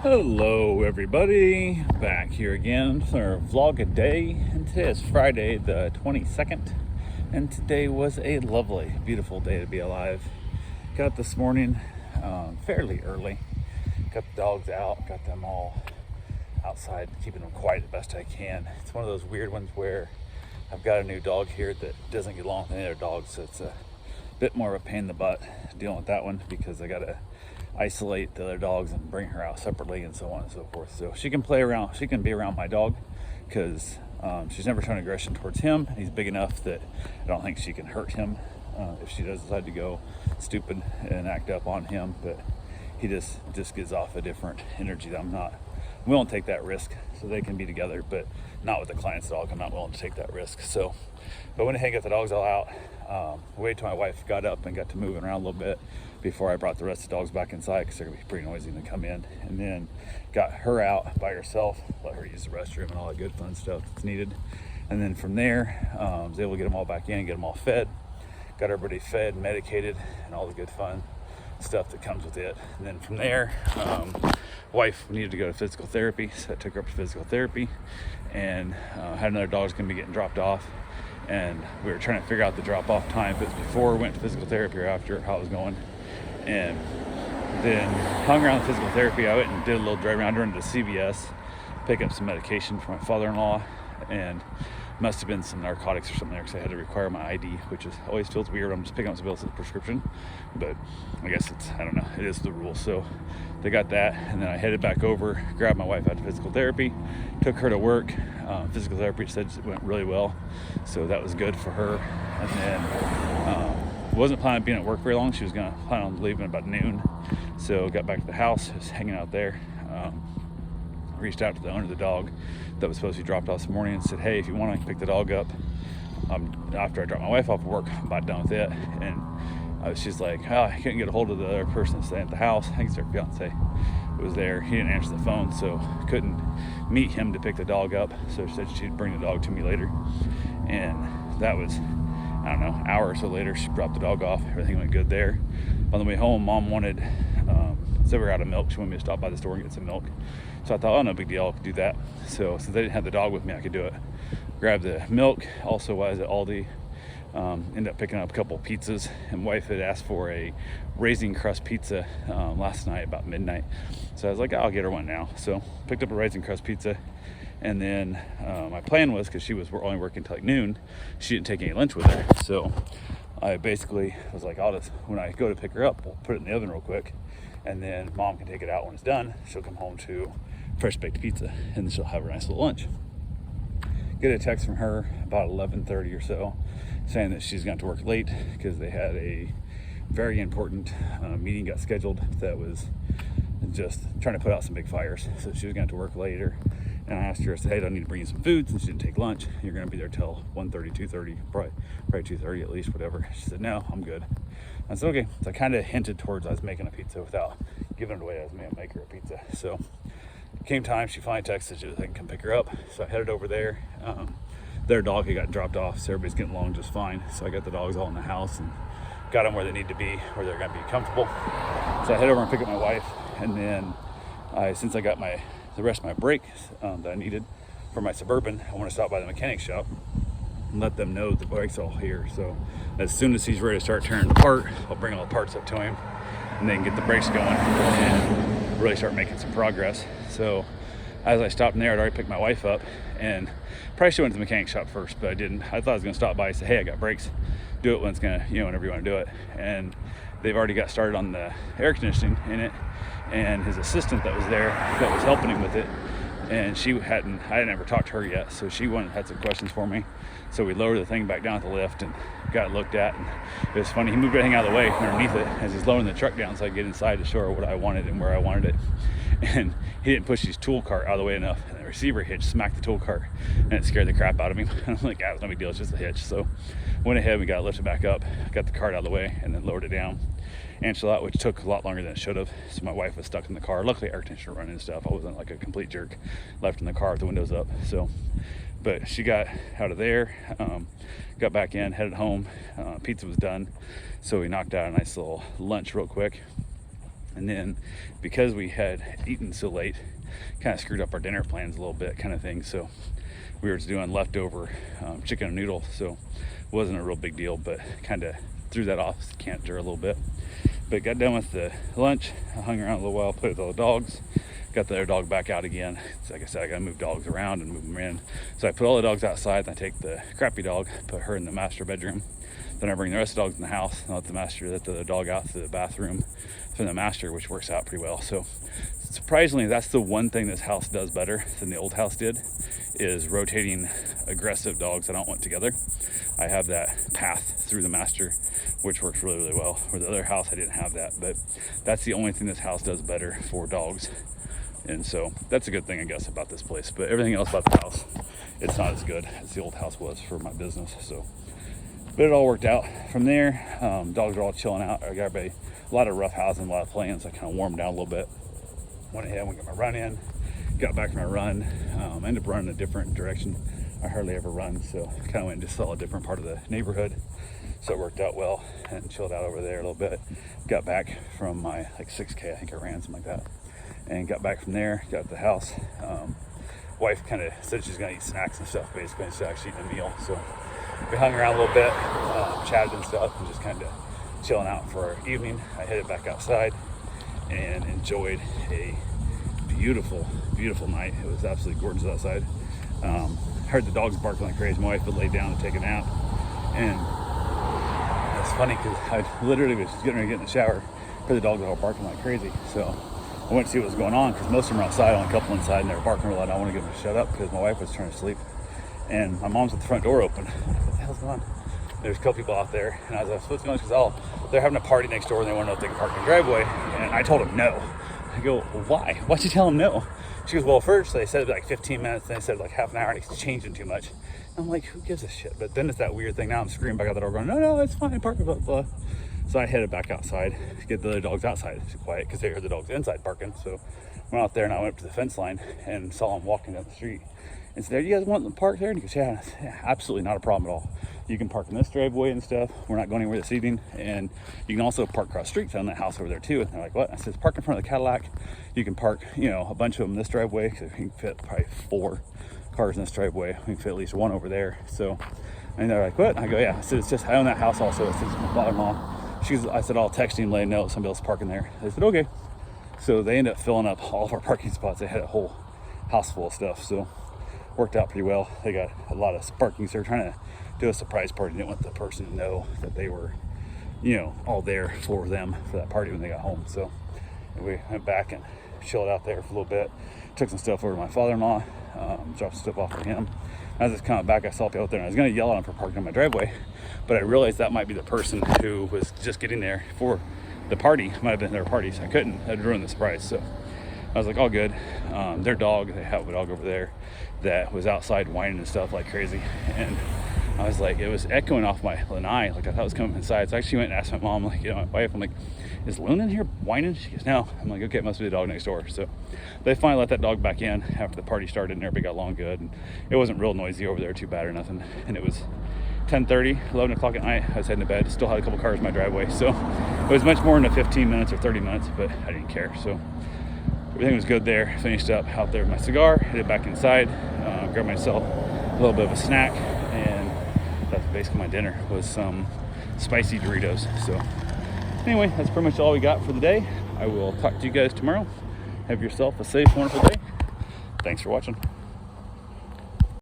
Hello everybody, back here again for vlog a day, and today is Friday the 22nd, and today was a lovely, beautiful day to be alive. Got up this morning fairly early, got the dogs out, got them all outside, keeping them quiet the best I can. It's one of those weird ones where I've got a new dog here that doesn't get along with any other dogs, so it's a bit more of a pain in the butt dealing with that one because I gotta isolate the other dogs and bring her out separately and so on and so forth. So she can play around, she can be around my dog because she's never shown aggression towards him. He's big enough that I don't think she can hurt him if she does decide to go stupid and act up on him, but he just gives off a different energy that I'm not willing to take that risk. So they can be together, but not with the client's dog. I'm not willing to take that risk. So but went ahead and got the dogs all out. Waited till my wife got up and got to moving around a little bit before I brought the rest of the dogs back inside because they're gonna be pretty noisy when they come in. And then got her out by herself, let her use the restroom and all that good fun stuff that's needed. And then from there, was able to get them all back in, get them all fed, got everybody fed, medicated, and all the good fun stuff that comes with it. And then from there, wife needed to go to physical therapy, so I took her up to physical therapy, and had another dog's gonna be getting dropped off, and we were trying to figure out the drop-off time, if it was before we went to physical therapy or after, how it was going. And then hung around the physical therapy. I went and did a little drive around, to CVS, pick up some medication for my father-in-law, and must have been some narcotics or something there because I had to require my ID, which always feels weird. I'm just picking up somebody else's prescription, but I guess I don't know, it is the rule. So they got that, and then I headed back over, grabbed my wife out to physical therapy, took her to work. Physical therapy said it went really well, so that was good for her. And then wasn't planning on being at work very long. She was gonna plan on leaving about noon, so got back to the house, was hanging out there. Reached out to the owner of the dog that was supposed to be dropped off this morning and said, hey, if you want, I can pick the dog up. After I dropped my wife off at work, I'm about done with it. And she's like, oh, I couldn't get a hold of the other person staying at the house. I think it's her fiance was there. He didn't answer the phone, so couldn't meet him to pick the dog up. So she said she'd bring the dog to me later. And that was, I don't know, an hour or so later, she dropped the dog off. Everything went good there. On the way home, Mom wanted, so we were out of milk. She wanted me to stop by the store and get some milk. So I thought, oh, no big deal, I could do that. So since I didn't have the dog with me, I could do it. Grab the milk. Also, while I was at Aldi, ended up picking up a couple pizzas. And wife had asked for a Raisin Crust pizza last night about midnight. So I was like, I'll get her one now. So picked up a Raisin Crust pizza. And then my plan was, because she was only working till like noon, she didn't take any lunch with her. So I basically was like, when I go to pick her up, we'll put it in the oven real quick. And then Mom can take it out when it's done. She'll come home to fresh baked pizza, and then she'll have a nice little lunch. Get a text from her about 11:30 or so saying that she's going to work late because they had a very important meeting got scheduled that was just trying to put out some big fires. So she was going to work later. And I asked her, I said, hey, do I need to bring you some food since she didn't take lunch? You're going to be there till 1:30, 2:30, probably 2:30 at least, whatever. She said, no, I'm good. I said, okay. So I kind of hinted towards I was making a pizza without giving it away. I was going to make her a pizza. So came time, she finally texted she I can come pick her up. So I headed over there. Their dog had got dropped off, so everybody's getting along just fine. So I got the dogs all in the house and got them where they need to be, where they're going to be comfortable. So I head over and pick up my wife, and then since I got the rest of my brakes that I needed for my Suburban, I want to stop by the mechanic shop and let them know the bike's all here. So as soon as he's ready to start tearing apart, I'll bring all the parts up to him and then get the brakes going and really start making some progress. So as I stopped in there, I'd already picked my wife up, and probably should have went to the mechanic shop first, but I didn't. I thought I was going to stop by and say, hey, I got brakes. Do it when it's going to, whenever you want to do it. And they've already got started on the air conditioning in it, and his assistant that was there that was helping him with it, and I hadn't ever talked to her yet, so she had some questions for me. So we lowered the thing back down at the lift and got it looked at, and it was funny, he moved everything out of the way underneath it as he's lowering the truck down so I could get inside to show her what I wanted and where I wanted it. And he didn't push his tool cart out of the way enough, and the receiver hitch smacked the tool cart, and it scared the crap out of me. I'm like, it's no big deal, it's just a hitch. So went ahead, we got it lifted back up, got the cart out of the way, and then lowered it down. Ansel out, which took a lot longer than it should have. So my wife was stuck in the car. Luckily, air conditioner running and stuff. I wasn't like a complete jerk left in the car with the windows up. So, but she got out of there, got back in, headed home. Pizza was done, so we knocked out a nice little lunch real quick. And then because we had eaten so late, kind of screwed up our dinner plans a little bit, kind of thing. So we were just doing leftover chicken and noodle, so it wasn't a real big deal, but kind of threw that off the canter a little bit. But got done with the lunch, I hung around a little while, played with all the dogs, got the other dog back out again. It's like I said, I gotta move dogs around and move them in. So I put all the dogs outside, and I take the crappy dog, put her in the master bedroom. Then I bring the rest of the dogs in the house, and let the dog out to the bathroom from the master, which works out pretty well. So surprisingly, that's the one thing this house does better than the old house did, is rotating aggressive dogs I don't want together. I have that path through the master, which works really, really well. Where the other house, I didn't have that, but that's the only thing this house does better for dogs. And so that's a good thing, I guess, about this place. But everything else about the house, it's not as good as the old house was for my business. So, but it all worked out. From there, dogs are all chilling out. I got a lot of rough housing, a lot of plans. I kind of warmed down a little bit. Went ahead, went got my run in, got back from my run. Ended up running a different direction. I hardly ever run, so kind of went and just saw a different part of the neighborhood. So it worked out well, and chilled out over there a little bit. Got back from my 6K, I think I ran something like that. And got back from there, got to the house. Wife kind of said she's gonna eat snacks and stuff, basically, instead of actually eating a meal. So we hung around a little bit, chatted and stuff, and just kind of chilling out for our evening. I headed back outside and enjoyed a beautiful, beautiful night. It was absolutely gorgeous outside. Heard the dogs barking like crazy. My wife would lay down to take a nap, and it's funny because I literally was just getting ready to get in the shower, heard the dogs all barking like crazy. So I went to see what was going on, because most of them were outside, only a couple inside, and they were barking real loud. I want to get them to shut up because my wife was trying to sleep, and my mom's at the front door open. What the hell's going on? There's a couple people out there, and I was like, what's going on? She goes, oh, they're having a party next door, and they want to know if they can park in the driveway. And I told them no. I go, well, why? Why'd you tell them no? She goes, well, first they said like 15 minutes, then they said like half an hour, and it's changing too much. I'm like, who gives a shit? But then it's that weird thing. Now I'm screaming back out the door going, no, it's fine, park, blah, blah. So I headed back outside to get the other dogs outside. It's quiet because they heard the dogs inside barking. So I went out there, and I went up to the fence line and saw them walking down the street. And said, you guys want to park there? And he goes, yeah, absolutely not a problem at all. You can park in this driveway and stuff. We're not going anywhere this evening. And you can also park across the street down that house over there too. And they're like, what? I said, park in front of the Cadillac. You can park, a bunch of them in this driveway, because we can fit probably 4 cars in this driveway. We can fit at least 1 over there. So, and they're like, what? I go, yeah. I said, it's just, I own that house also. It's my father-in-law. I said, I'll text him, let him know somebody else is parking there. They said, okay. So they ended up filling up all of our parking spots. They had a whole house full of stuff. So worked out pretty well. They got a lot of parking. So they're trying to do a surprise party. Didn't want the person to know that they were, all there for them for that party when they got home. So we went back and chilled out there for a little bit. Took some stuff over to my father-in-law, dropped some stuff off for him. As I was coming back, I saw people out there, and I was going to yell at them for parking on my driveway, but I realized that might be the person who was just getting there for the party. Might have been their party, so I couldn't. I'd ruin the surprise. So I was like, all good. Their dog, they have a dog over there that was outside whining and stuff like crazy, and I was like, it was echoing off my lanai, like I thought it was coming inside. So I actually went and asked my mom, my wife, I'm like, is Luna in here whining? She goes, no. I'm like, okay, it must be the dog next door. So they finally let that dog back in after the party started, and everybody got along good. And it wasn't real noisy over there, too bad or nothing. And it was 10:30, 11 o'clock at night. I was heading to bed. Still had a couple cars in my driveway. So it was much more than 15 minutes or 30 minutes, but I didn't care. So everything was good there. Finished up out there with my cigar, headed back inside, grabbed myself a little bit of a snack, and that's basically my dinner, was some spicy Doritos. So anyway, that's pretty much all we got for the day. I will talk to you guys tomorrow. Have yourself a safe, wonderful day. Thanks for watching.